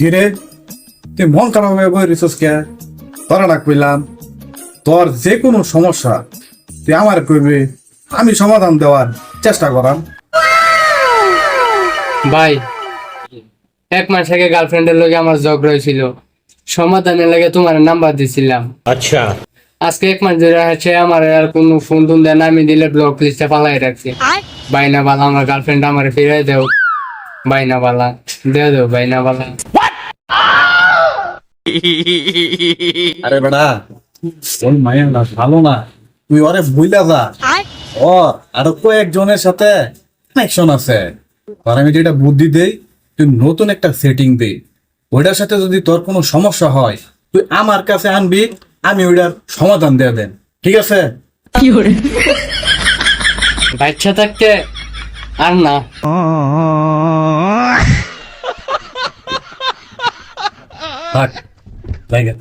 কিরে তুই মন খারাপ হয়ে বই রিসোর্স কে তোরা না কইলাম তোর যে কোনো সমস্যা তুই আমার কইবি, আমি সমাধান দেওয়ার চেষ্টা করাম। ভাই 1 মাস আগে গার্লফ্রেন্ডের লগে আমার ঝগড়া হয়েছিল, সমাধানের লাগে তোমার নাম্বার দিছিলাম। अच्छा আজকে 1 মাস ধরে আছে আমার আর কোনো ফোন টোন দেয় না, আমি দিলে ব্লক লিস্টে পালাই রাখছি। বাইনা বালা আমার গার্লফ্রেন্ড আমার ফিরে দেও, বাইনা বালা দেও বাইনা বালা। আরে বেটা ওই মায়ের না ভালো না, তুই ওরে ভুইলা যা। ও আরো কয়েকজনের সাথে কানেকশন আছে, আর আমি যেটা বুদ্ধি দেই তুই নতুন একটা সেটিং দে, ওইটার সাথে যদি তোর কোনো সমস্যা হয় তুই আমার কাছে আনবি, আমি ওইটার সমাধান দিয়ে দেন, ঠিক আছে? বাচ্চা থাকতে আর না। থাক, জায়গা